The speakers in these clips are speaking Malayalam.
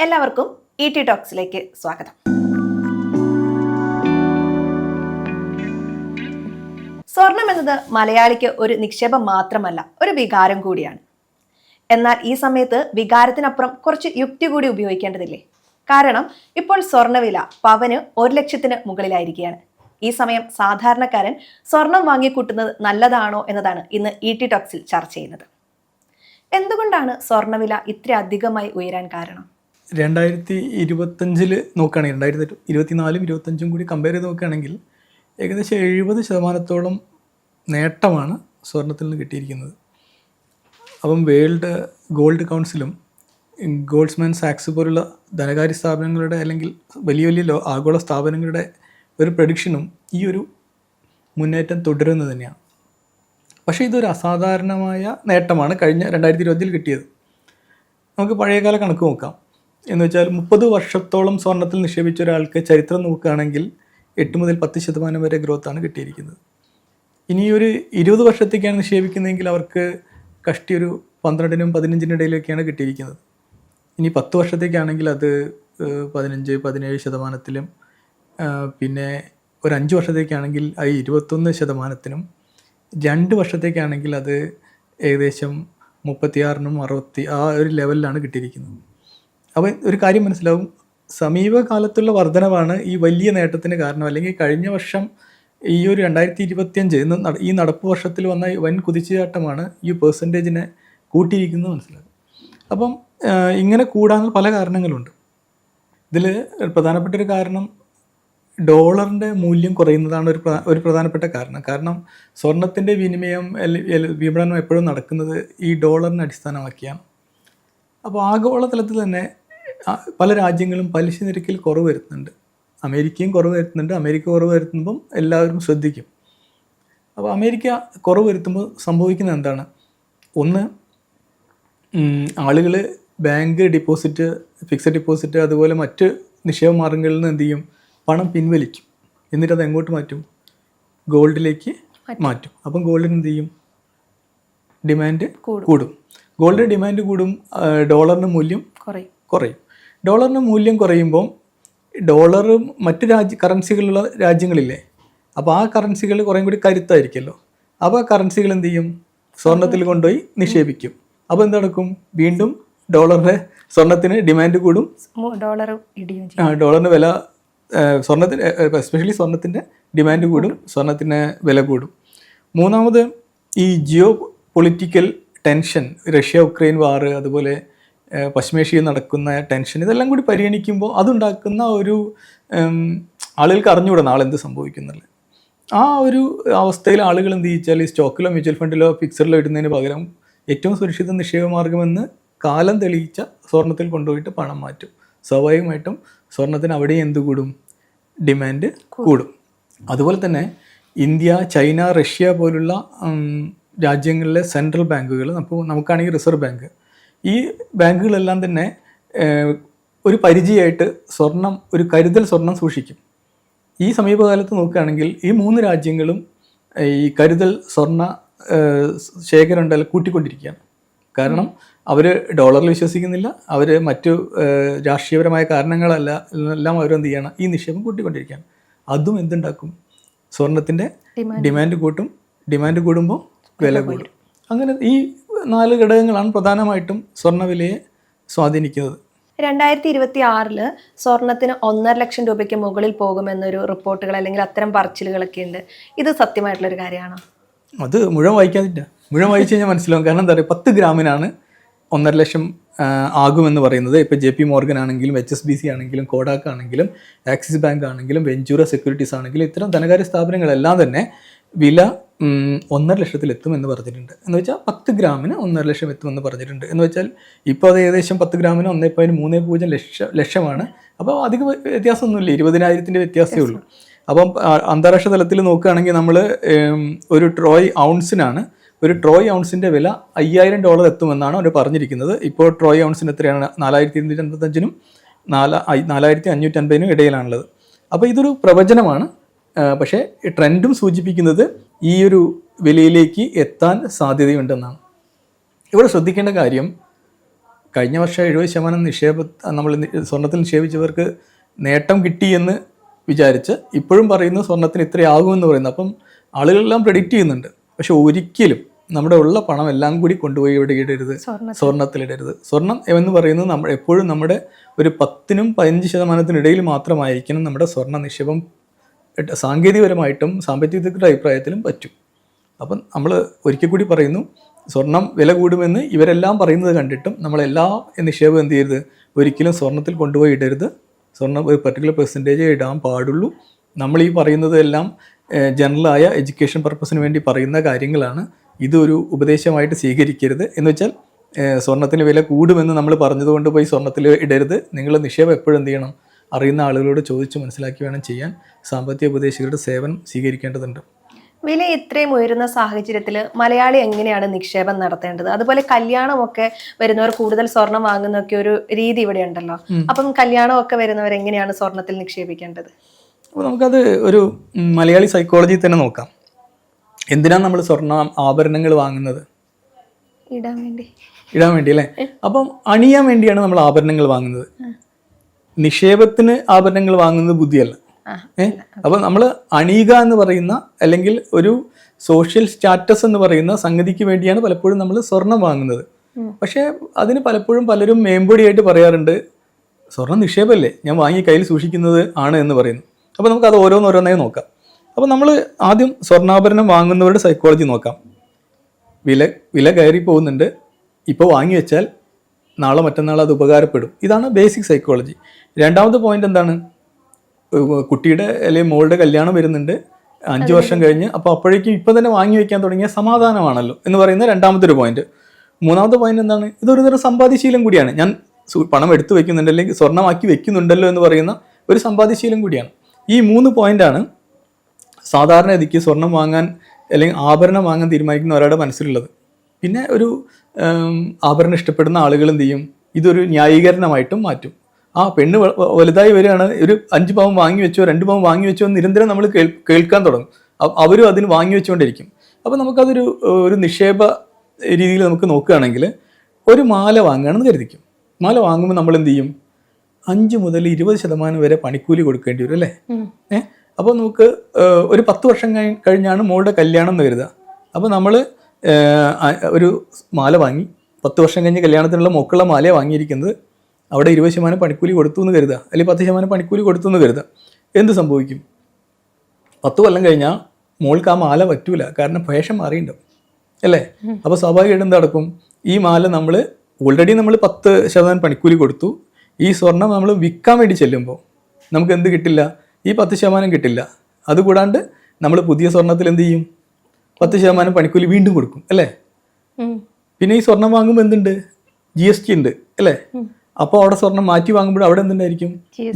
എല്ലാവർക്കും ET ടോക്സിലേക്ക് സ്വാഗതം. സ്വർണം എന്നത് മലയാളിക്ക് ഒരു നിക്ഷേപം മാത്രമല്ല, ഒരു വികാരം കൂടിയാണ്. എന്നാൽ ഈ സമയത്ത് വികാരത്തിനപ്പുറം കുറച്ച് യുക്തി കൂടി ഉപയോഗിക്കേണ്ടതില്ലേ? കാരണം ഇപ്പോൾ സ്വർണ്ണവില പവന് 1,00,000-ന് മുകളിലായിരിക്കുകയാണ്. ഈ സമയം സാധാരണക്കാരൻ സ്വർണം വാങ്ങിക്കൂട്ടുന്നത് നല്ലതാണോ എന്നതാണ് ഇന്ന് ET ടോക്സിൽ ചർച്ച ചെയ്യുന്നത്. എന്തുകൊണ്ടാണ് സ്വർണ്ണവില ഇത്ര അധികമായി ഉയരാൻ കാരണം? 2025 നോക്കുകയാണെങ്കിൽ 2024-25 കൂടി കമ്പയർ ചെയ്ത് നോക്കുകയാണെങ്കിൽ ഏകദേശം 70% നേട്ടമാണ് സ്വർണത്തിൽ നിന്ന് കിട്ടിയിരിക്കുന്നത്. അപ്പം വേൾഡ് ഗോൾഡ് കൗൺസിലും ഗോൾഡ്സ്മാൻ സാക്സ് പോലുള്ള ധനകാര്യ സ്ഥാപനങ്ങളുടെ അല്ലെങ്കിൽ വലിയ വലിയ ആഗോള സ്ഥാപനങ്ങളുടെ ഒരു പ്രഡിക്ഷനും ഈ ഒരു മുന്നേറ്റം തുടരുന്നത് തന്നെയാണ്. പക്ഷേ ഇതൊരു അസാധാരണമായ നേട്ടമാണ് കഴിഞ്ഞ 2020 കിട്ടിയത്. നമുക്ക് പഴയകാല കണക്ക് നോക്കാം. എന്ന് വെച്ചാൽ 30 വർഷത്തോളം സ്വർണത്തിൽ നിക്ഷേപിച്ച ഒരാൾക്ക് ചരിത്രം നോക്കുകയാണെങ്കിൽ 8 മുതൽ 10% വരെ ഗ്രോത്താണ് കിട്ടിയിരിക്കുന്നത്. ഇനി ഒരു 20 വർഷത്തേക്കാണ് നിക്ഷേപിക്കുന്നതെങ്കിൽ അവർക്ക് കഷ്ടി ഒരു 12-നും 15-നും ഇടയിലൊക്കെയാണ് കിട്ടിയിരിക്കുന്നത്. ഇനി 10 വർഷത്തേക്കാണെങ്കിൽ അത് 15-17%, പിന്നെ ഒരു 5 വർഷത്തേക്കാണെങ്കിൽ അത് 21%, 2 വർഷത്തേക്കാണെങ്കിൽ അത് ഏകദേശം 36-നും 60 ആ ഒരു ലെവലിലാണ് കിട്ടിയിരിക്കുന്നത്. അപ്പോൾ ഒരു കാര്യം മനസ്സിലാവും, സമീപകാലത്തുള്ള വർധനവാണ് ഈ വലിയ നേട്ടത്തിന് കാരണം. അല്ലെങ്കിൽ കഴിഞ്ഞ വർഷം ഈ ഒരു 2025 ഈ നടപ്പ് വർഷത്തിൽ വന്ന വൻ കുതിച്ചുചാട്ടമാണ് ഈ പെർസെൻറ്റേജിനെ കൂട്ടിയിരിക്കുന്നത് മനസ്സിലാകും. അപ്പം ഇങ്ങനെ കൂടാൻ പല കാരണങ്ങളുണ്ട്. ഇതിൽ പ്രധാനപ്പെട്ട ഒരു കാരണം ഡോളറിൻ്റെ മൂല്യം കുറയുന്നതാണ് ഒരു പ്രധാനപ്പെട്ട കാരണം. കാരണം സ്വർണത്തിൻ്റെ വിപണനം എപ്പോഴും നടക്കുന്നത് ഈ ഡോളറിനെ അടിസ്ഥാനമാക്കിയാണ്. അപ്പോൾ ആഗോളതലത്തിൽ തന്നെ പല രാജ്യങ്ങളും പലിശ നിരക്കിൽ കുറവ് വരുത്തുന്നുണ്ട്. അമേരിക്കയും കുറവ് വരുത്തുന്നുണ്ട്. അമേരിക്ക കുറവ് വരുത്തുമ്പം എല്ലാവരും ശ്രദ്ധിക്കും. അപ്പോൾ അമേരിക്ക കുറവ് വരുത്തുമ്പോൾ സംഭവിക്കുന്നത് എന്താണ്? ഒന്ന്, ആളുകൾ ബാങ്ക് ഡിപ്പോസിറ്റ്, ഫിക്സഡ് ഡിപ്പോസിറ്റ് അതുപോലെ മറ്റ് നിക്ഷേപ മാർഗങ്ങളിൽ നിന്ന് എന്ത് ചെയ്യും? പണം പിൻവലിക്കും. എന്നിട്ട് അത് എങ്ങോട്ട് മാറ്റും? ഗോൾഡിലേക്ക് മാറ്റും. അപ്പം ഗോൾഡിന് എന്ത് ചെയ്യും? ഡിമാൻഡ് കൂടും. ഗോൾഡിന് ഡിമാൻഡ് കൂടും, ഡോളറിന് മൂല്യം കുറയും. ഡോളറിന് മൂല്യം കുറയുമ്പോൾ ഡോളർ മറ്റ് കറൻസികളുള്ള രാജ്യങ്ങളില്ലേ, അപ്പോൾ ആ കറൻസികൾ കുറേ കൂടി കരുത്തായിരിക്കുമല്ലോ. അപ്പോൾ ആ കറൻസികൾ എന്ത് ചെയ്യും? സ്വർണത്തിൽ കൊണ്ടുപോയി നിക്ഷേപിക്കും. അപ്പോൾ എന്ത് നടക്കും? വീണ്ടും സ്വർണത്തിന് ഡിമാൻഡ് കൂടും, ഡോളറിന് വില, സ്വർണത്തിന് എസ്പെഷ്യലി സ്വർണത്തിൻ്റെ ഡിമാൻഡ് കൂടും, സ്വർണത്തിന് വില കൂടും. മൂന്നാമത് ഈ geo political tension, Russia Ukraine വാർ, അതുപോലെ പശ്ചിമേഷ്യയിൽ നടക്കുന്ന ടെൻഷൻ, ഇതെല്ലാം കൂടി പരിഗണിക്കുമ്പോൾ അതുണ്ടാക്കുന്ന ഒരു ആളുകൾക്ക് അറിഞ്ഞുകൂടാ നാളെ എന്ത് സംഭവിക്കുന്നില്ല. ആ ഒരു അവസ്ഥയിൽ ആളുകൾ എന്ത് ചെയ്യിച്ചാൽ ഈ സ്റ്റോക്കിലോ മ്യൂച്വൽ ഫണ്ടിലോ ഫിക്സഡിലോ ഇടുന്നതിന് പകരം ഏറ്റവും സുരക്ഷിത നിക്ഷേപ മാർഗമെന്ന് കാലം തെളിയിച്ച സ്വർണത്തിൽ കൊണ്ടുപോയിട്ട് പണം മാറ്റും. സ്വാഭാവികമായിട്ടും സ്വർണത്തിന് അവിടെ എന്ത് കൂടും? ഡിമാൻഡ് കൂടും. അതുപോലെ തന്നെ ഇന്ത്യ, ചൈന, റഷ്യ പോലുള്ള രാജ്യങ്ങളിലെ സെൻട്രൽ ബാങ്കുകൾ, നമുക്കാണെങ്കിൽ റിസർവ് ബാങ്ക്, ഈ ബാങ്കുകളെല്ലാം തന്നെ ഒരു പരിചയമായിട്ട് ഒരു കരുതൽ സ്വർണം സൂക്ഷിക്കും. ഈ സമീപകാലത്ത് നോക്കുകയാണെങ്കിൽ ഈ 3 രാജ്യങ്ങളും ഈ കരുതൽ സ്വർണ്ണ ശേഖരം ഉണ്ടെങ്കിൽ കൂട്ടിക്കൊണ്ടിരിക്കുകയാണ്. കാരണം അവർ ഡോളറിൽ വിശ്വസിക്കുന്നില്ല, അവർ മറ്റു രാഷ്ട്രീയപരമായ കാരണങ്ങളല്ല എല്ലാം അവരെന്ത് ചെയ്യണം? ഈ നിക്ഷേപം കൂട്ടിക്കൊണ്ടിരിക്കുകയാണ്. അതും എന്തുണ്ടാക്കും? സ്വർണത്തിൻ്റെ ഡിമാൻഡ് കൂട്ടും. ഡിമാൻഡ് കൂടുമ്പോൾ വില കൂടും. അങ്ങനെ ഈ 4 ഘടകങ്ങളാണ് പ്രധാനമായിട്ടും സ്വർണ്ണവിലയെ സ്വാധീനിക്കുന്നത്. 2026 സ്വർണത്തിന് 1.5 ലക്ഷം രൂപയ്ക്ക് മുകളിൽ പോകുമെന്നൊരു റിപ്പോർട്ടുകൾ അല്ലെങ്കിൽ അത്തരം പറച്ചിലുകളൊക്കെ ഉണ്ട്. ഇത് സത്യമായിട്ടുള്ളൊരു കാര്യമാണോ? അത് മുഴുവൻ വായിക്കാതില്ല. മുഴുവൻ വായിച്ചു കഴിഞ്ഞാൽ മനസ്സിലാവും. കാരണം എന്താ പറയുക, 10 ഗ്രാമിനാണ് 1.5 ലക്ഷം ആകുമെന്ന് പറയുന്നത്. ഇപ്പോൾ JP Morgan ആണെങ്കിലും HSBC ആണെങ്കിലും കോഡാക്ക് ആണെങ്കിലും ആക്സിസ് ബാങ്ക് ആണെങ്കിലും വെഞ്ചൂറ സെക്യൂരിറ്റീസ് ആണെങ്കിലും ഇത്തരം ധനകാര്യ സ്ഥാപനങ്ങളെല്ലാം തന്നെ വില 1.5 ലക്ഷത്തിൽ എത്തുമെന്ന് പറഞ്ഞിട്ടുണ്ട്. എന്ന് വെച്ചാൽ 10 ഗ്രാമിന് 1.5 ലക്ഷം എത്തുമെന്ന് പറഞ്ഞിട്ടുണ്ട്. എന്ന് വെച്ചാൽ ഇപ്പോൾ അത് ഏകദേശം 10 ഗ്രാമിന് 1.30 ലക്ഷമാണ്. അപ്പോൾ അധികം വ്യത്യാസമൊന്നുമില്ല, 20,000-ൻ്റെ വ്യത്യാസമേ ഉള്ളൂ. അപ്പം അന്താരാഷ്ട്ര തലത്തിൽ നോക്കുകയാണെങ്കിൽ നമ്മൾ ഒരു ട്രോയ് ഔൺസിൻ്റെ വില $5,000 എത്തുമെന്നാണ് അവർ പറഞ്ഞിരിക്കുന്നത്. ഇപ്പോൾ ട്രോയ് ഔൺസിന് എത്രയാണ്? 4,255-നും 4,550-നും ഇടയിലാണുള്ളത്. അപ്പോൾ ഇതൊരു പ്രവചനമാണ്. പക്ഷേ ട്രെൻഡും സൂചിപ്പിക്കുന്നത് ഈ ഒരു വിലയിലേക്ക് എത്താൻ സാധ്യതയുണ്ടെന്നാണ്. ഇവിടെ ശ്രദ്ധിക്കേണ്ട കാര്യം, കഴിഞ്ഞ വർഷം 70% നമ്മൾ സ്വർണത്തിൽ നിക്ഷേപിച്ചവർക്ക് നേട്ടം കിട്ടിയെന്ന് വിചാരിച്ച് ഇപ്പോഴും പറയുന്നു സ്വർണത്തിന് ഇത്രയാകുമെന്ന് പറയുന്നു. അപ്പം ആളുകളെല്ലാം പ്രെഡിക്റ്റ് ചെയ്യുന്നുണ്ട്. പക്ഷെ ഒരിക്കലും നമ്മുടെ ഉള്ള പണം എല്ലാം കൂടി കൊണ്ടുപോയി ഇവിടെ ഇടരുത്, സ്വർണത്തിലിടരുത്. സ്വർണം എന്ന് പറയുന്നത് നമ്മൾ എപ്പോഴും നമ്മുടെ ഒരു 10-15% മാത്രമായിരിക്കണം നമ്മുടെ സ്വർണ്ണ നിക്ഷേപം. സാങ്കേതികപരമായിട്ടും സാമ്പത്തികത്തിന്റെ അഭിപ്രായത്തിലും പറ്റും. അപ്പം നമ്മൾ ഒരിക്കൽ കൂടി പറയുന്നു, സ്വർണം വില കൂടുമെന്ന് ഇവരെല്ലാം പറയുന്നത് കണ്ടിട്ടും നമ്മളെല്ലാ നിക്ഷേപം എന്ത് ചെയ്യരുത്, ഒരിക്കലും സ്വർണത്തിൽ കൊണ്ടുപോയി ഇടരുത്. സ്വർണ്ണം ഒരു പെർട്ടിക്കുലർ പെർസെൻറ്റേജ് ഇടാൻ പാടുള്ളൂ. നമ്മൾ ഈ പറയുന്നത് എല്ലാം ജനറലായ എഡ്യൂക്കേഷൻ പർപ്പസിന് വേണ്ടി പറയുന്ന കാര്യങ്ങളാണ്. ഇതൊരു ഉപദേശമായിട്ട് സ്വീകരിക്കരുത്. എന്ന് വെച്ചാൽ സ്വർണത്തിന് വില കൂടുമെന്ന് നമ്മൾ പറഞ്ഞതുകൊണ്ട് പോയി സ്വർണത്തിൽ ഇടരുത്. നിങ്ങൾ നിക്ഷേപം എപ്പോഴും എന്ത് ചെയ്യണം, അറിയുന്ന ആളുകളോട് ചോദിച്ച് മനസ്സിലാക്കി വേണം ചെയ്യാൻ. സാമ്പത്തിക ഉപദേശകരുടെ സേവനം സ്വീകരിക്കേണ്ടതുണ്ട്. വില ഇത്രയും ഉയരുന്ന സാഹചര്യത്തിൽ മലയാളി എങ്ങനെയാണ് നിക്ഷേപം നടത്തേണ്ടത്? അതുപോലെ കല്യാണമൊക്കെ വരുന്നവർ കൂടുതൽ സ്വർണം വാങ്ങുന്നൊക്കെ ഒരു രീതി ഇവിടെ ഉണ്ടല്ലോ. അപ്പം കല്യാണമൊക്കെ വരുന്നവർ എങ്ങനെയാണ് സ്വർണത്തിൽ നിക്ഷേപിക്കേണ്ടത്? അപ്പോൾ നമുക്കത് ഒരു മലയാളി സൈക്കോളജി തന്നെ നോക്കാം. എന്തിനാണ് നമ്മൾ സ്വർണ്ണ ആഭരണങ്ങൾ വാങ്ങുന്നത്? ഇടാൻ വേണ്ടി അല്ലേ? അപ്പം അണിയാൻ വേണ്ടിയാണ് നമ്മൾ ആഭരണങ്ങൾ വാങ്ങുന്നത്. നിക്ഷേപത്തിന് ആഭരണങ്ങൾ വാങ്ങുന്നത് ബുദ്ധിയല്ല. അപ്പം നമ്മൾ അണിയുക എന്ന് പറയുന്ന അല്ലെങ്കിൽ ഒരു സോഷ്യൽ സ്റ്റാറ്റസ് എന്ന് പറയുന്ന സംഗതിക്ക് വേണ്ടിയാണ് പലപ്പോഴും നമ്മൾ സ്വർണം വാങ്ങുന്നത്. പക്ഷേ അതിന് പലപ്പോഴും പലരും മേമ്പൊടിയായിട്ട് പറയാറുണ്ട്, സ്വർണം നിക്ഷേപമല്ലേ, ഞാൻ വാങ്ങി കയ്യിൽ സൂക്ഷിക്കുന്നത് ആണ് എന്ന് പറയുന്നു. അപ്പോൾ നമുക്കത് ഓരോന്നോരോന്നായി നോക്കാം. അപ്പോൾ നമ്മൾ ആദ്യം സ്വർണ്ണാഭരണം വാങ്ങുന്നവരുടെ സൈക്കോളജി നോക്കാം. വില കയറി പോകുന്നുണ്ട്, ഇപ്പോൾ വാങ്ങി വെച്ചാൽ നാളെ മറ്റന്നാൾ അത് ഉപകാരപ്പെടും. ഇതാണ് ബേസിക് സൈക്കോളജി. രണ്ടാമത്തെ പോയിന്റ് എന്താണ്, കുട്ടിയുടെ അല്ലെങ്കിൽ മോളുടെ കല്യാണം വരുന്നുണ്ട് 5 വർഷം കഴിഞ്ഞ്, അപ്പോൾ അപ്പോഴേക്കും ഇപ്പം തന്നെ വാങ്ങി വെക്കാൻ തുടങ്ങിയ സമാധാനമാണല്ലോ എന്ന് പറയുന്ന രണ്ടാമത്തെ ഒരു പോയിന്റ്. മൂന്നാമത്തെ പോയിന്റ് എന്താണ്, ഇതൊരു തരം സമ്പാദ്യശീലം കൂടിയാണ്. ഞാൻ പണം എടുത്തു വെക്കുന്നുണ്ട് അല്ലെങ്കിൽ സ്വർണ്ണമാക്കി വെക്കുന്നുണ്ടല്ലോ എന്ന് പറയുന്ന ഒരു സമ്പാദ്യശീലം കൂടിയാണ്. ഈ 3 പോയിന്റാണ് സാധാരണ ഗതിക്ക് സ്വർണം വാങ്ങാൻ അല്ലെങ്കിൽ ആഭരണം വാങ്ങാൻ തീരുമാനിക്കുന്ന ഒരാളുടെ മനസ്സിലുള്ളത്. പിന്നെ ഒരു ആഭരണം ഇഷ്ടപ്പെടുന്ന ആളുകൾ എന്ത് ചെയ്യും, ഇതൊരു ന്യായീകരണമായിട്ടും മാറ്റും. ആ പെണ്ണ് വലുതായി വരികയാണ്, ഒരു 5 പവൻ വാങ്ങി വെച്ചോ 2 പവൻ വാങ്ങി വെച്ചോ നിരന്തരം നമ്മൾ കേൾക്കാൻ തുടങ്ങും. അവരും അതിന് വാങ്ങി വെച്ചുകൊണ്ടിരിക്കും. അപ്പോൾ നമുക്കതൊരു നിക്ഷേപ രീതിയിൽ നമുക്ക് നോക്കുകയാണെങ്കിൽ ഒരു മാല വാങ്ങുകയാണെന്ന് കരുതിക്കും. മാല വാങ്ങുമ്പോൾ നമ്മൾ എന്ത് ചെയ്യും, 5 മുതൽ 20% വരെ പണിക്കൂലി കൊടുക്കേണ്ടി വരും അല്ലേ? അപ്പോൾ നമുക്ക് ഒരു 10 വർഷം കഴിഞ്ഞാണ് മോളുടെ കല്യാണം എന്ന് കരുതുക. അപ്പോൾ നമ്മൾ ഒരു മാല വാങ്ങി 10 വർഷം കഴിഞ്ഞ് കല്യാണത്തിനുള്ള മോക്കുള്ള മാലയാണ് വാങ്ങിയിരിക്കുന്നത്. അവിടെ 20% പണിക്കൂലി കൊടുത്തു എന്ന് കരുതുക, അല്ലെങ്കിൽ 10% പണിക്കൂലി കൊടുത്തു എന്ന് കരുതുക. എന്ത് സംഭവിക്കും? 10 കൊല്ലം കഴിഞ്ഞാൽ മോൾക്ക് ആ മാല പറ്റൂല, കാരണം ഫാഷൻ മാറിയിട്ടുണ്ടാവും അല്ലേ? അപ്പോൾ സ്വാഭാവികമായിട്ടും എന്ത് നടക്കും, ഈ മാല നമ്മൾ ഓൾറെഡി നമ്മൾ 10% പണിക്കൂലി കൊടുത്തു. ഈ സ്വർണം നമ്മൾ വിൽക്കാൻ വേണ്ടി ചെല്ലുമ്പോൾ നമുക്ക് എന്ത് കിട്ടില്ല, ഈ 10% കിട്ടില്ല. അതുകൂടാണ്ട് നമ്മൾ പുതിയ സ്വർണത്തിൽ എന്ത് ചെയ്യും, 10% പണിക്കൂലി വീണ്ടും കൊടുക്കും അല്ലേ? പിന്നെ ഈ സ്വർണം വാങ്ങുമ്പോൾ എന്തുണ്ട്, GST ഉണ്ട് അല്ലേ? അപ്പോൾ അവിടെ സ്വർണം മാറ്റി വാങ്ങുമ്പോൾ അവിടെ എന്തുണ്ടായിരിക്കും,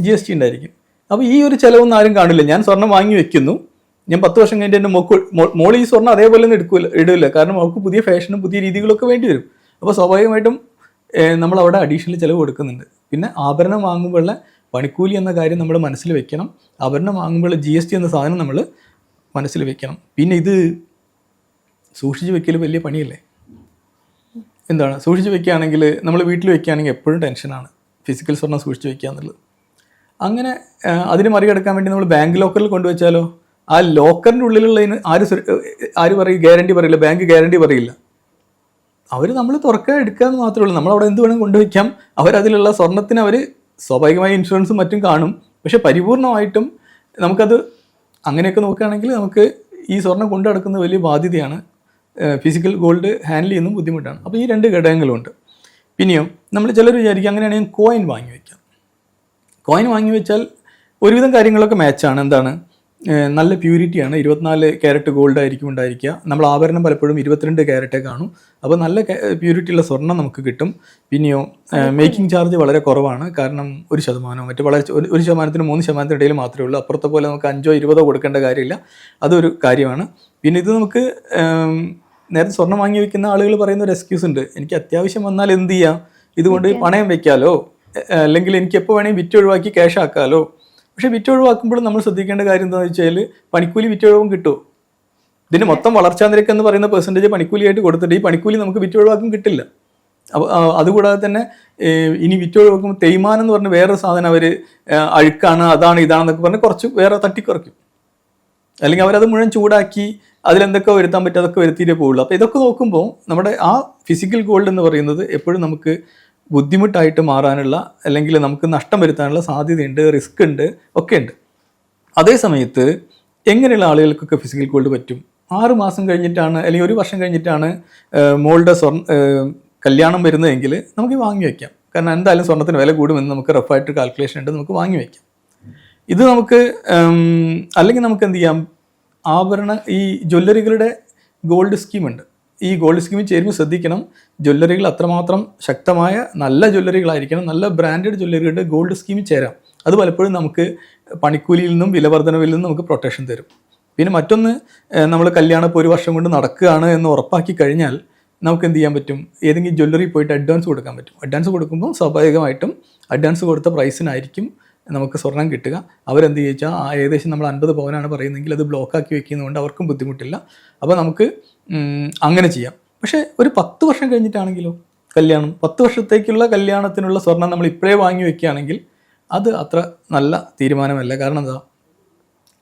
GST ഉണ്ടായിരിക്കും. അപ്പോൾ ഈ ഒരു ചിലവൊന്നും ആരും കാണില്ല. ഞാൻ സ്വർണം വാങ്ങി വെക്കുന്നു, ഞാൻ 10 വർഷം കഴിഞ്ഞിട്ട് എൻ്റെ മോൾ ഈ സ്വർണം അതേപോലെ ഒന്നും ഇടില്ല, കാരണം അവർക്ക് പുതിയ ഫാഷനും പുതിയ രീതികളൊക്കെ വേണ്ടി വരും. അപ്പോൾ സ്വാഭാവികമായിട്ടും നമ്മൾ അവിടെ അഡീഷണൽ ചിലവ് കൊടുക്കുന്നുണ്ട്. പിന്നെ ആഭരണം വാങ്ങുമ്പോഴുള്ള പണിക്കൂലി എന്ന കാര്യം നമ്മൾ മനസ്സിൽ വെക്കണം. ആഭരണം വാങ്ങുമ്പോൾ GST എന്ന സാധനം നമ്മൾ മനസ്സിൽ വെക്കണം. പിന്നെ ഇത് സൂക്ഷിച്ച് വെക്കൽ വലിയ പണിയല്ലേ? എന്താണ് സൂക്ഷിച്ച് വെക്കുകയാണെങ്കിൽ, നമ്മൾ വീട്ടിൽ വെക്കുകയാണെങ്കിൽ എപ്പോഴും ടെൻഷനാണ് ഫിസിക്കൽ സ്വർണ്ണം സൂക്ഷിച്ച് വെക്കുക എന്നുള്ളത്. അങ്ങനെ അതിന് മറികടക്കാൻ വേണ്ടി നമ്മൾ ബാങ്ക് ലോക്കറിൽ കൊണ്ടുവച്ചാലോ, ആ ലോക്കറിൻ്റെ ഉള്ളിലുള്ളതിന് ആര് പറയും, ഗ്യാരണ്ടി പറയില്ല, ബാങ്ക് ഗ്യാരണ്ടി പറയില്ല. അവർ നമ്മൾ തുറക്കുക എടുക്കുക എന്ന് മാത്രമേ ഉള്ളൂ. നമ്മളവിടെ എന്ത് വേണം കൊണ്ടുവയ്ക്കാം. അവരതിലുള്ള സ്വർണ്ണത്തിന് അവർ സ്വാഭാവികമായി ഇൻഷുറൻസും മറ്റും കാണും. പക്ഷെ പരിപൂർണമായിട്ടും നമുക്കത് അങ്ങനെയൊക്കെ നോക്കുകയാണെങ്കിൽ നമുക്ക് ഈ സ്വർണ്ണം കൊണ്ടു നടക്കുന്നത് വലിയ ബാധ്യതയാണ്. ഫിസിക്കൽ ഗോൾഡ് ഹാൻഡിൽ ചെയ്യുന്നതും ബുദ്ധിമുട്ടാണ്. അപ്പോൾ ഈ 2 ഘടകങ്ങളുണ്ട്. പിന്നെയോ നമ്മൾ ചിലർ വിചാരിക്കും അങ്ങനെയാണെങ്കിൽ കോയിൻ വാങ്ങി വയ്ക്കാം. കോയിൻ വാങ്ങി വെച്ചാൽ ഒരുവിധം കാര്യങ്ങളൊക്കെ മാച്ചാണ്. എന്താണ്, നല്ല പ്യൂരിറ്റിയാണ്. 24 ക്യാരറ്റ് ഗോൾഡ് ആയിരിക്കും ഉണ്ടായിരിക്കുക. നമ്മൾ ആഭരണം പലപ്പോഴും 22 ക്യാരറ്റേ കാണും. അപ്പോൾ നല്ല പ്യൂരിറ്റിയുള്ള സ്വർണ്ണം നമുക്ക് കിട്ടും. പിന്നെയോ മേക്കിംഗ് ചാർജ് വളരെ കുറവാണ്. കാരണം 1% മറ്റ് വളരെ 1%-നും 3% ഇടയിൽ മാത്രമേ ഉള്ളൂ. അപ്പുറത്തെ പോലെ നമുക്ക് 5-20 കൊടുക്കേണ്ട കാര്യമില്ല. അതൊരു കാര്യമാണ്. പിന്നെ ഇത് നമുക്ക് നേരത്തെ സ്വർണ്ണം വാങ്ങി വെക്കുന്ന ആളുകൾ പറയുന്ന ഒരു എക്സ്ക്യൂസ് ഉണ്ട്, എനിക്ക് അത്യാവശ്യം വന്നാൽ എന്ത് ചെയ്യാം, ഇതുകൊണ്ട് പണയം വെക്കാലോ, അല്ലെങ്കിൽ എനിക്ക് എപ്പോൾ വേണമെങ്കിൽ വിറ്റ് ഒഴിവാക്കി ക്യാഷ് ആക്കാമല്ലോ. പക്ഷേ വിറ്റ് ഒഴിവാക്കുമ്പോൾ നമ്മൾ ശ്രദ്ധിക്കേണ്ട കാര്യം എന്താണെന്ന് വെച്ചാൽ, പണിക്കൂലി വിറ്റ് ഒഴിവും കിട്ടുമോ? ഇതിന് മൊത്തം വളർച്ചാ നിരക്ക് എന്ന് പറയുന്ന പെർസെൻറ്റേജ് പണിക്കൂലിയായിട്ട് കൊടുത്തിട്ട് ഈ പണിക്കൂലി നമുക്ക് വിറ്റ് ഒഴിവാക്കും കിട്ടില്ല. അപ്പോൾ അതുകൂടാതെ തന്നെ ഇനി വിറ്റൊഴി നോക്കുമ്പോൾ തേയ്മാനം എന്ന് പറഞ്ഞ വേറൊരു സാധനം അവർ അഴുക്കാണ് അതാണ് ഇതാണെന്നൊക്കെ പറഞ്ഞ് കുറച്ച് വേറെ തട്ടിക്കുറയ്ക്കും. അല്ലെങ്കിൽ അവരത് മുഴുവൻ ചൂടാക്കി അതിലെന്തൊക്കെ വരുത്താൻ പറ്റും അതൊക്കെ വരുത്തിയിട്ടേ പോവുള്ളൂ. അപ്പോൾ ഇതൊക്കെ നോക്കുമ്പോൾ നമ്മുടെ ആ ഫിസിക്കൽ ഗോൾഡ് എന്ന് പറയുന്നത് എപ്പോഴും നമുക്ക് ബുദ്ധിമുട്ടായിട്ട് മാറാനുള്ള അല്ലെങ്കിൽ നമുക്ക് നഷ്ടം വരുത്താനുള്ള സാധ്യതയുണ്ട്, റിസ്ക് ഉണ്ട്, ഒക്കെ ഉണ്ട്. അതേ സമയത്ത് എങ്ങനെയുള്ള ആളുകൾക്കൊക്കെ ഫിസിക്കൽ ഗോൾഡ് പറ്റും? 6 മാസം കഴിഞ്ഞിട്ടാണ് അല്ലെങ്കിൽ 1 വർഷം കഴിഞ്ഞിട്ടാണ് മോളുടെ കല്യാണം വരുന്നതെങ്കിൽ നമുക്ക് വാങ്ങി വയ്ക്കാം. കാരണം എന്തായാലും സ്വർണ്ണത്തിന് വില കൂടുമെന്ന് നമുക്ക് റഫായിട്ട് കാൽക്കുലേഷൻ ഉണ്ട്, നമുക്ക് വാങ്ങി വയ്ക്കാം. ഇത് നമുക്ക് അല്ലെങ്കിൽ നമുക്ക് എന്ത് ചെയ്യാം, ഈ ജ്വല്ലറികളുടെ ഗോൾഡ് സ്കീമുണ്ട്. ഈ ഗോൾഡ് സ്കീമിൽ ചേരുമ്പോൾ ശ്രദ്ധിക്കണം, ജ്വല്ലറികൾ അത്രമാത്രം ശക്തമായ നല്ല ജ്വല്ലറികളായിരിക്കണം. നല്ല ബ്രാൻഡഡ് ജ്വല്ലറികളുടെ ഗോൾഡ് സ്കീമിൽ ചേരാം. അത് പലപ്പോഴും നമുക്ക് പണിക്കൂലിയിൽ നിന്നും വിലവർധനവിൽ നിന്നും നമുക്ക് പ്രൊട്ടക്ഷൻ തരും. പിന്നെ മറ്റൊന്ന്, നമ്മൾ കല്യാണം ഇപ്പോൾ 1 വർഷം കൊണ്ട് നടക്കുകയാണ് എന്ന് ഉറപ്പാക്കി കഴിഞ്ഞാൽ നമുക്ക് എന്ത് ചെയ്യാൻ പറ്റും, ഏതെങ്കിലും ജ്വല്ലറി പോയിട്ട് അഡ്വാൻസ് കൊടുക്കാൻ പറ്റും. അഡ്വാൻസ് കൊടുക്കുമ്പോൾ സ്വാഭാവികമായിട്ടും അഡ്വാൻസ് കൊടുത്ത പ്രൈസിനായിരിക്കും നമുക്ക് സ്വർണം കിട്ടുക. അവരെന്ത് ചോദിച്ചാൽ ഏകദേശം നമ്മൾ 50 പവനാണ് പറയുന്നതെങ്കിൽ അത് ബ്ലോക്കാക്കി വെക്കുന്നതുകൊണ്ട് അവർക്കും ബുദ്ധിമുട്ടില്ല. അപ്പോൾ നമുക്ക് അങ്ങനെ ചെയ്യാം. പക്ഷേ ഒരു 10 വർഷം കഴിഞ്ഞിട്ടാണെങ്കിലോ കല്യാണം, 10 വർഷത്തേക്കുള്ള കല്യാണത്തിനുള്ള സ്വർണം നമ്മൾ ഇപ്പോഴേ വാങ്ങി വെക്കുകയാണെങ്കിൽ അത് അത്ര നല്ല തീരുമാനമല്ല. കാരണം എന്താ,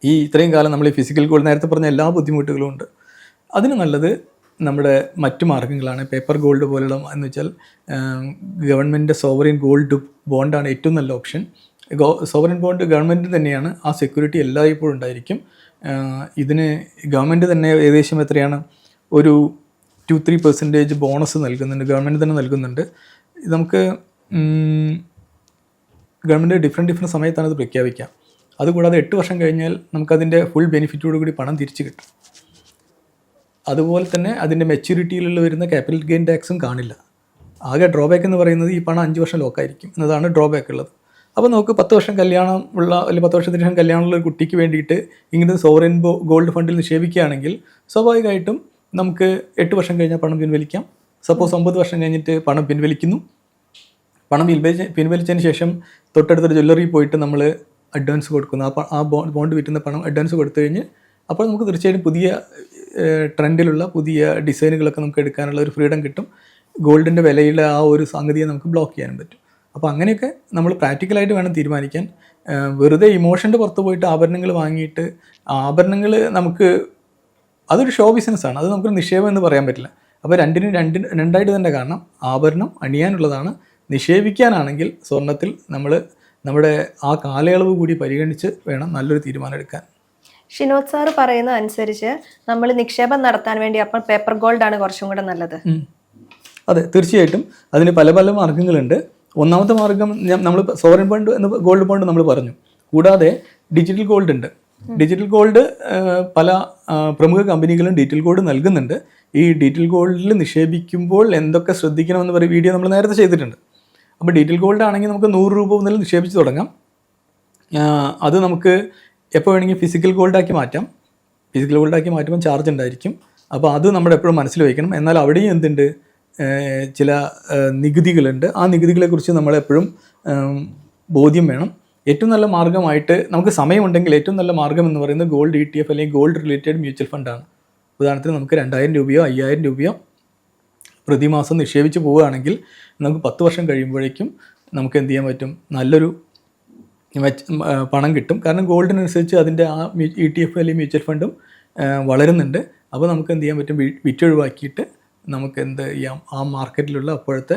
ഈ ഇത്രയും കാലം നമ്മൾ ഈ ഫിസിക്കൽ ഗോൾഡ് നേരത്തെ പറഞ്ഞ എല്ലാ ബുദ്ധിമുട്ടുകളും ഉണ്ട്. അതിന് നല്ലത് നമ്മുടെ മറ്റു മാർഗ്ഗങ്ങളാണ്. പേപ്പർ ഗോൾഡ് പോലുള്ള എന്ന് വെച്ചാൽ ഗവൺമെൻറ് സോവറിൻ ഗോൾഡ് ബോണ്ടാണ് ഏറ്റവും നല്ല ഓപ്ഷൻ. സോവറിൻ ബോണ്ട് ഗവൺമെൻറ് തന്നെയാണ്, ആ സെക്യൂരിറ്റി എല്ലായ്പ്പോഴും ഉണ്ടായിരിക്കും. ഇതിന് ഗവൺമെൻറ് തന്നെ ഏകദേശം എത്രയാണ്, ഒരു 2-3% ബോണസ് നൽകുന്നുണ്ട്, ഗവൺമെൻറ് തന്നെ നൽകുന്നുണ്ട്. ഇത് നമുക്ക് ഗവൺമെൻറ് ഡിഫറെൻറ്റ് സമയത്താണ് ഇത് പ്രഖ്യാപിക്കുക. അതുകൂടാതെ 8 വർഷം കഴിഞ്ഞാൽ നമുക്കതിൻ്റെ ഫുൾ ബെനിഫിറ്റോടുകൂടി പണം തിരിച്ച് കിട്ടും. അതുപോലെ തന്നെ അതിൻ്റെ മെച്യൂരിറ്റിയിലുള്ള വരുന്ന ക്യാപിറ്റൽ ഗെയിൻ ടാക്സും കാണില്ല. ആകെ ഡ്രോബാക്ക് എന്ന് പറയുന്നത് ഈ പണം 5 വർഷം ലോക്കായിരിക്കും എന്നതാണ് ഡ്രോബാക്ക് ഉള്ളത്. അപ്പോൾ നമുക്ക് 10 വർഷം കല്യാണം ഉള്ള അല്ലെങ്കിൽ 10 വർഷത്തിന് ശേഷം കല്യാണമുള്ള ഒരു കുട്ടിക്ക് വേണ്ടിയിട്ട് ഇങ്ങനത്തെ സോവറിൻ ഗോൾഡ് ഫണ്ടിൽ നിക്ഷേപിക്കുകയാണെങ്കിൽ സ്വാഭാവികമായിട്ടും നമുക്ക് 8 വർഷം കഴിഞ്ഞാൽ പണം പിൻവലിക്കാം. സപ്പോസ് 9 വർഷം കഴിഞ്ഞിട്ട് പണം പിൻവലിക്കുന്നു. പണം പിൻവലിച്ചതിന് ശേഷം തൊട്ടടുത്തൊരു ജ്വല്ലറിയിൽ പോയിട്ട് നമ്മൾ അഡ്വാൻസ് കൊടുക്കുന്നു. ആ ബോണ്ട് വിറ്റുന്ന പണം അഡ്വാൻസ് കൊടുത്തു കഴിഞ്ഞ് അപ്പോൾ നമുക്ക് തീർച്ചയായിട്ടും പുതിയ ട്രെൻഡിലുള്ള പുതിയ ഡിസൈനുകളൊക്കെ നമുക്ക് എടുക്കാനുള്ള ഒരു ഫ്രീഡം കിട്ടും. ഗോൾഡിൻ്റെ വിലയുടെ ആ ഒരു സംഗതിയെ നമുക്ക് ബ്ലോക്ക് ചെയ്യാനും പറ്റും. അപ്പോൾ അങ്ങനെയൊക്കെ നമ്മൾ പ്രാക്ടിക്കലായിട്ട് വേണം തീരുമാനിക്കാൻ. വെറുതെ ഇമോഷൻ്റെ പുറത്ത് പോയിട്ട് ആഭരണങ്ങൾ വാങ്ങിയിട്ട് ആഭരണങ്ങൾ നമുക്ക് അതൊരു ഷോ ബിസിനസ്സാണ്, അത് നമുക്കൊരു നിക്ഷേപം എന്ന് പറയാൻ പറ്റില്ല. അപ്പോൾ രണ്ടായിട്ട് തന്നെ കാണണം. ആഭരണം അണിയാനുള്ളതാണ്, നിക്ഷേപിക്കാനാണെങ്കിൽ സ്വർണത്തിൽ നമ്മൾ നമ്മുടെ ആ കാലയളവ് കൂടി പരിഗണിച്ച് വേണം നല്ലൊരു തീരുമാനം എടുക്കാൻ. ഷിനോദ് സാറ് പറയുന്ന അനുസരിച്ച് നമ്മൾ നിക്ഷേപം നടത്താൻ വേണ്ടി അപ്പോൾ പേപ്പർ ഗോൾഡ് ആണ് കുറച്ചും കൂടെ നല്ലത്. അതെ, തീർച്ചയായിട്ടും അതിന് പല പല മാർഗ്ഗങ്ങളുണ്ട്. ഒന്നാമത്തെ മാർഗ്ഗം നമ്മൾ സോവറിൻ ബോണ്ട് എന്ന് ഗോൾഡ് ബോണ്ട് നമ്മൾ പറഞ്ഞു. കൂടാതെ ഡിജിറ്റൽ ഗോൾഡ് ഉണ്ട്. ഡിജിറ്റൽ ഗോൾഡ് പല പ്രമുഖ കമ്പനികളും ഡിജിറ്റൽ ഗോൾഡ് നൽകുന്നുണ്ട്. ഈ ഡിജിറ്റൽ ഗോൾഡിൽ നിക്ഷേപിക്കുമ്പോൾ എന്തൊക്കെ ശ്രദ്ധിക്കണമെന്ന് പറയുന്ന വീഡിയോ നമ്മൾ നേരത്തെ ചെയ്തിട്ടുണ്ട്. അപ്പോൾ ഡിജിറ്റൽ ഗോൾഡ് ആണെങ്കിൽ നമുക്ക് 100 രൂപ മുതൽ നിക്ഷേപിച്ച് തുടങ്ങാം. അത് നമുക്ക് എപ്പോൾ വേണമെങ്കിൽ ഫിസിക്കൽ ഗോൾഡാക്കി മാറ്റാം. ഫിസിക്കൽ ഗോൾഡാക്കി മാറ്റുമ്പോൾ ചാർജ് ഉണ്ടായിരിക്കും. അപ്പോൾ അത് നമ്മൾ എപ്പോഴും മനസ്സിൽ വയ്ക്കണം. എന്നാൽ അവിടെയും എന്തുണ്ട്, ചില നികുതികളുണ്ട്. ആ നികുതികളെക്കുറിച്ച് നമ്മളെപ്പോഴും ബോധ്യം വേണം. ഏറ്റവും നല്ല മാർഗ്ഗമായിട്ട് നമുക്ക് സമയമുണ്ടെങ്കിൽ ഏറ്റവും നല്ല മാർഗ്ഗം എന്ന് പറയുന്നത് ഗോൾഡ് ETF അല്ലെങ്കിൽ ഗോൾഡ് റിലേറ്റഡ് മ്യൂച്വൽ ഫണ്ടാണ്. ഉദാഹരണത്തിന് നമുക്ക് 2000 രൂപയോ 5000 രൂപയോ പ്രതിമാസം നിക്ഷേപിച്ച് പോവുകയാണെങ്കിൽ നമുക്ക് 10 വർഷം കഴിയുമ്പോഴേക്കും നമുക്ക് എന്ത് ചെയ്യാൻ പറ്റും, നല്ലൊരു പണം കിട്ടും. കാരണം ഗോൾഡിനനുസരിച്ച് അതിൻ്റെ ആ ETF അല്ലെങ്കിൽ മ്യൂച്വൽ ഫണ്ടും വളരുന്നുണ്ട്. അപ്പോൾ നമുക്ക് എന്ത് ചെയ്യാൻ പറ്റും, വിറ്റൊഴിവാക്കിയിട്ട് നമുക്ക് എന്ത് ചെയ്യാം, ആ മാർക്കറ്റിലുള്ള അപ്പോഴത്തെ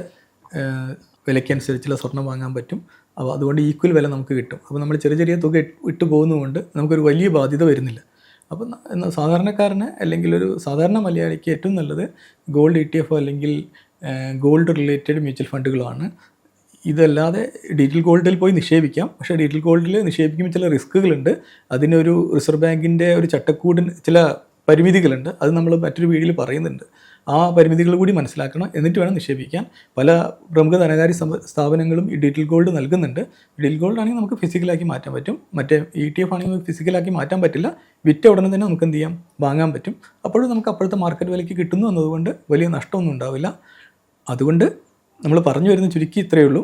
വിലയ്ക്കനുസരിച്ചുള്ള സ്വർണ്ണം വാങ്ങാൻ പറ്റും. അപ്പോൾ അതുകൊണ്ട് ഈക്വൽ വില നമുക്ക് കിട്ടും. അപ്പോൾ നമ്മൾ ചെറിയ ചെറിയ തുക ഇട്ട് പോകുന്നതുകൊണ്ട് നമുക്കൊരു വലിയ ബാധ്യത വരുന്നില്ല. അപ്പം സാധാരണക്കാരന് അല്ലെങ്കിൽ ഒരു സാധാരണ മലയാളിക്ക് ഏറ്റവും നല്ലത് ഗോൾഡ് ETF അല്ലെങ്കിൽ ഗോൾഡ് റിലേറ്റഡ് മ്യൂച്വൽ ഫണ്ടുകളാണ്. ഇതല്ലാതെ ഡിജിറ്റൽ ഗോൾഡിൽ പോയി നിക്ഷേപിക്കാം. പക്ഷേ ഡിജിറ്റൽ ഗോൾഡിൽ നിക്ഷേപിക്കുമ്പോൾ ചില റിസ്ക്കുകളുണ്ട്. അതിനൊരു റിസർവ് ബാങ്കിൻ്റെ ഒരു ചട്ടക്കൂടിന് ചില പരിമിതികളുണ്ട്. അത് നമ്മൾ മറ്റൊരു വീഡിയോയിൽ പറയുന്നുണ്ട്. ആ പരിമിതികൾ കൂടി മനസ്സിലാക്കണം, എന്നിട്ട് വേണം നിക്ഷേപിക്കാൻ. പല പ്രമുഖ ധനകാര്യ സ്ഥാപനങ്ങളും ഈ ഡിജിറ്റൽ ഗോൾഡ് നൽകുന്നുണ്ട്. ഡിജിറ്റൽ ഗോൾഡ് ആണെങ്കിൽ നമുക്ക് ഫിസിക്കലാക്കി മാറ്റാൻ പറ്റും. മറ്റേ ETF ആണെങ്കിൽ നമുക്ക് ഫിസിക്കലാക്കി മാറ്റാൻ പറ്റില്ല. വിറ്റ ഉടനെ തന്നെ നമുക്ക് എന്ത് ചെയ്യാം, വാങ്ങാൻ പറ്റും. അപ്പോഴും നമുക്ക് അപ്പോഴത്തെ മാർക്കറ്റ് വിലയ്ക്ക് കിട്ടുന്നു എന്നതുകൊണ്ട് വലിയ നഷ്ടമൊന്നും ഉണ്ടാവില്ല. അതുകൊണ്ട് നമ്മൾ പറഞ്ഞു വരുന്ന ചുരുക്കി ഇത്രയേ ഉള്ളൂ.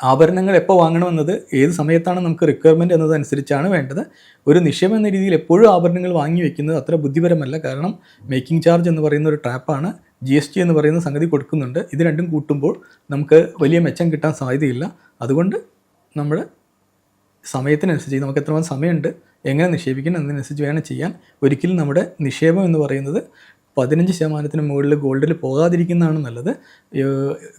ആഭരണങ്ങൾ എപ്പോൾ വാങ്ങണമെന്നത് ഏത് സമയത്താണ് നമുക്ക് റിക്വയർമെൻറ്റ് എന്നതനുസരിച്ചാണ് വേണ്ടത്. ഒരു നിക്ഷേപം എന്ന രീതിയിൽ എപ്പോഴും ആഭരണങ്ങൾ വാങ്ങി വെക്കുന്നത് അത്ര ബുദ്ധിപരമല്ല. കാരണം മേക്കിംഗ് ചാർജ് എന്ന് പറയുന്ന ഒരു ട്രാപ്പാണ്. GST എന്ന് പറയുന്ന സംഗതി കൊടുക്കുന്നുണ്ട്. ഇത് രണ്ടും കൂട്ടുമ്പോൾ നമുക്ക് വലിയ മെച്ചം കിട്ടാൻ സാധ്യതയില്ല. അതുകൊണ്ട് നമ്മൾ സമയത്തിനനുസരിച്ച് നമുക്ക് എത്രമാത്രം സമയമുണ്ട്, എങ്ങനെ നിക്ഷേപിക്കണം എന്നതിനനുസരിച്ച് വേണം ചെയ്യാൻ. ഒരിക്കലും നമ്മുടെ നിക്ഷേപം എന്ന് പറയുന്നത് 15% മുകളിൽ ഗോൾഡിൽ പോകാതിരിക്കുന്നതാണ് നല്ലത്.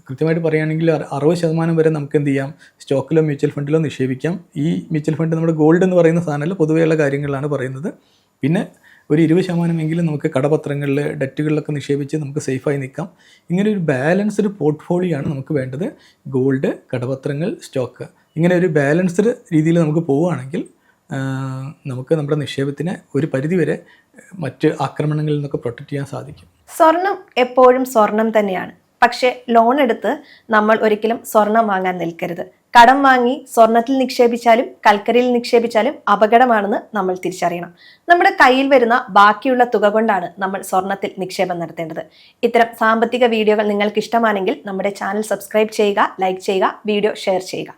കൃത്യമായിട്ട് പറയുകയാണെങ്കിൽ 60% വരെ നമുക്ക് എന്ത് ചെയ്യാം, സ്റ്റോക്കിലോ മ്യൂച്വൽ ഫണ്ടിലോ നിക്ഷേപിക്കാം. ഈ മ്യൂച്വൽ ഫണ്ട് നമ്മുടെ ഗോൾഡ് എന്ന് പറയുന്ന സാധനമല്ല, പൊതുവെയുള്ള കാര്യങ്ങളാണ് പറയുന്നത്. പിന്നെ ഒരു 20% നമുക്ക് കടപത്രങ്ങളിൽ, ഡെറ്റുകളിലൊക്കെ നിക്ഷേപിച്ച് നമുക്ക് സേഫായി നിൽക്കാം. ഇങ്ങനെ ഒരു ബാലൻസ്ഡ് പോർട്ട്ഫോളിയോ ആണ് നമുക്ക് വേണ്ടത്. ഗോൾഡ്, കടപത്രങ്ങൾ, സ്റ്റോക്ക്, ഇങ്ങനെ ഒരു ബാലൻസ്ഡ് രീതിയിൽ നമുക്ക് പോവുകയാണെങ്കിൽ നമുക്ക് നമ്മുടെ നിക്ഷേപത്തിനെ ഒരു പരിധിവരെ മറ്റ് ആക്രമണങ്ങളിൽ നിന്നൊക്കെ പ്രൊട്ടക്റ്റ് ചെയ്യാൻ സാധിക്കും. സ്വർണം എപ്പോഴും സ്വർണം തന്നെയാണ്. പക്ഷേ ലോൺ എടുത്ത് നമ്മൾ ഒരിക്കലും സ്വർണം വാങ്ങാൻ നിൽക്കരുത്. കടം വാങ്ങി സ്വർണത്തിൽ നിക്ഷേപിച്ചാലും കൽക്കരിയിൽ നിക്ഷേപിച്ചാലും അപകടമാണെന്ന് നമ്മൾ തിരിച്ചറിയണം. നമ്മുടെ കയ്യിൽ വരുന്ന ബാക്കിയുള്ള തുക കൊണ്ടാണ് നമ്മൾ സ്വർണത്തിൽ നിക്ഷേപം നടത്തേണ്ടത്. ഇത്തരം സാമ്പത്തിക വീഡിയോകൾ നിങ്ങൾക്ക് ഇഷ്ടമാണെങ്കിൽ നമ്മുടെ ചാനൽ സബ്സ്ക്രൈബ് ചെയ്യുക, ലൈക്ക് ചെയ്യുക, വീഡിയോ ഷെയർ ചെയ്യുക.